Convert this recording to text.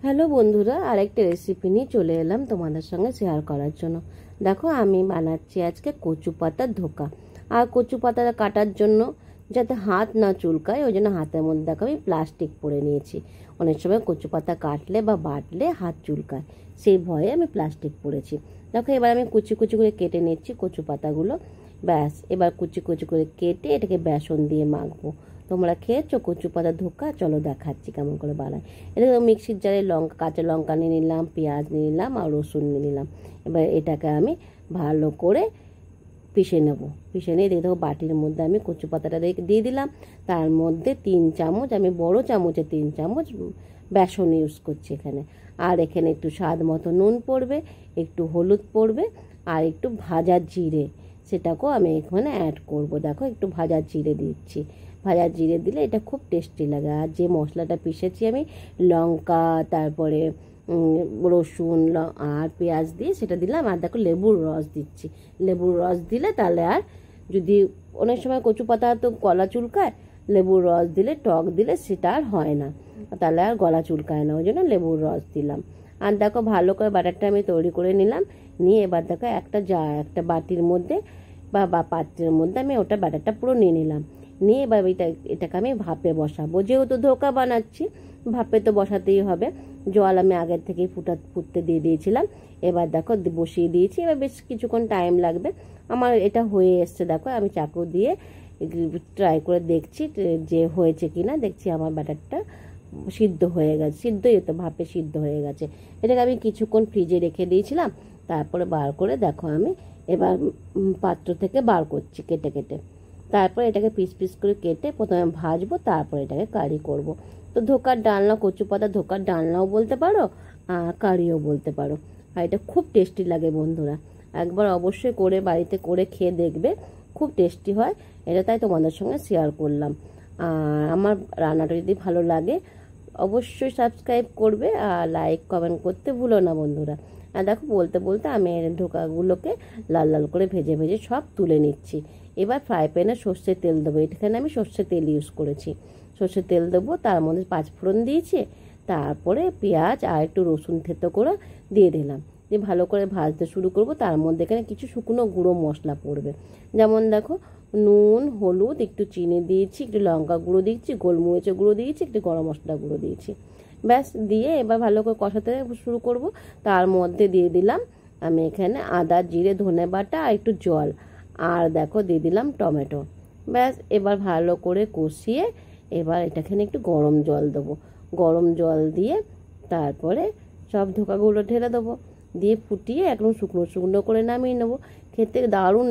Hello বন্ধুরা, আরেকটা recipe নিয়ে চলে এলাম তোমাদের সঙ্গে শেয়ার করার জন্য। দেখো, আমি বানাচ্ছি আজকে কচু পাতার ধোকা। আর কচু পাতাটা কাটার জন্য যাতে হাত না চুলকায়, ওই জন্য হাতের মধ্যে দেখো আমি প্লাস্টিক পরে নিয়েছি। অনেক সময় কচু পাতা কাটলে বা বাটলে হাত চুলকায়, সেই ভয়ে আমি প্লাস্টিক পরেছি। দেখো, এবার আমি কুচি কুচি করে কেটে নিচ্ছি কচু পাতাগুলো। ব্যাস, এবার কুচি কুচি করে কেটে এটাকে বেসন দিয়ে মাখবো। তোমরা খেয়েছো কচু পাতা ধোকা? চলো দেখাচ্ছি কেমন করে বানাই। এটা মিক্সির জারে কাঁচা লঙ্কা নিয়ে নিলাম, পেঁয়াজ নিয়ে নিলাম আর রসুন নিয়ে নিলাম। এবার এটাকে আমি ভালো করে পিষে নেব। পিষে নিয়ে দেখো বাটির মধ্যে আমি কচু পাতাটা দিয়ে দিলাম। তার মধ্যে 3 চামচ, আমি বড় চামচে 3 চামচ বেসন ইউজ করছি এখানে। আর এখানে একটু স্বাদ মতো নুন পড়বে, একটু হলুদ পড়বে, আর একটু ভাজা জিরে, সেটাকেও আমি এখানে অ্যাড করব। দেখো, একটু ভাজা জিরে দিচ্ছি। ভাজা জিরে দিলে এটা খুব টেস্টি লাগে। আর যে মশলাটা পিষেছি আমি, লঙ্কা, তারপরে রসুন আর পেঁয়াজ দিয়ে সেটা দিলাম। আর দেখো লেবুর রস দিচ্ছি। লেবুর রস দিলে তাহলে আর, যদি অনেক সময় কচু পাতা তো গলা চুলকায়, লেবুর রস দিলে, টক দিলে সেটা আর হয় না, তাহলে আর গলা চুলকায় না, ওই জন্য লেবুর রস দিলাম। আর দেখো ভালো করে বাটারটা আমি তৈরি করে নিলাম। নিয়ে এবার দেখো একটা বাটির মধ্যে বা পাত্রের মধ্যে আমি ওটা ব্যাটারটা পুরো নিয়ে নিলাম। নিয়ে এবার এটাকে আমি ভাপে বসাবো। যেহেতু ধোকা বানাচ্ছি, ভাপে তো বসাতেই হবে। জল আমি আগের থেকেই ফুটতে দিয়ে দিয়েছিলাম। এবার দেখো বসিয়ে দিয়েছি। এবার বেশ কিছুক্ষণ টাইম লাগবে। আমার এটা হয়ে এসছে। দেখো, আমি চাকু দিয়ে ট্রাই করে দেখছি যে হয়েছে কিনা। দেখছি আমার ব্যাটারটা সিদ্ধ হয়ে গেছে। সিদ্ধই তো, ভাপে সিদ্ধ হয়ে গেছে। এটাকে আমি কিছুক্ষণ ফ্রিজে রেখে দিয়েছিলাম। তারপরে বার করে দেখো আমি এবার পাত্র থেকে বার করছি কেটে কেটে। তারপর এটাকে পিস পিস করে কেটে প্রথমে ভাজবো, তারপর এটাকে কারি করব। তো ধোকার ডালনা, কচু পাতা ধোকার ডালনাও বলতে পারো, কারিও বলতে পারো। আর এটা খুব টেস্টি লাগে বন্ধুরা। একবার অবশ্যই করে বাড়িতে করে খেয়ে দেখবে, খুব টেস্টি হয় এটা, তাই তোমাদের সঙ্গে শেয়ার করলাম। আর আমার রান্নাটা যদি ভালো লাগে অবশ্যই সাবস্ক্রাইব করবে আর লাইক কমেন্ট করতে ভুলো না বন্ধুরা। আর দেখো, বলতে বলতে আমি ধোকাগুলোকে লাল লাল করে ভেজে ভেজে সব তুলে নিচ্ছি। এবার ফ্রাই প্যানে সর্ষের তেল দেবো। এখানে আমি সর্ষের তেল ইউজ করেছি। সর্ষের তেল দেবো, তার মধ্যে 5 ফোড়ন দিয়েছি। তারপরে পেঁয়াজ আর একটু রসুন থেতো করে দিয়ে দিলাম। দিয়ে ভালো করে ভাজতে শুরু করব। তার মধ্যে এখানে কিছু শুকনো গুঁড়ো মশলা পড়বে। যেমন দেখো, নুন, হলুদ, একটু চিনি দিয়েছি, একটু লঙ্কা গুঁড়ো দিয়েছি, গোলমরিচের গুঁড়ো দিয়েছি, একটু গরম মশলা গুঁড়ো দিয়েছি। ব্যাস, দিয়ে এবার ভালো করে কষাতে শুরু করব। তার মধ্যে দিয়ে দিলাম আমি এখানে আদা, জিরে, ধনে বাটা আর একটু জল। আর দেখো দিয়ে দিলাম টমেটো। ব্যাস, এবার ভালো করে কষিয়ে এবার এটাখানে একটু গরম জল দেবো। গরম জল দিয়ে তারপরে সব ধোকাগুলো ঢেলে দেবো। দিয়ে ফুটিয়ে একদম শুকনো শুকনো করে নামিয়ে নেবো। খেতে দারুণ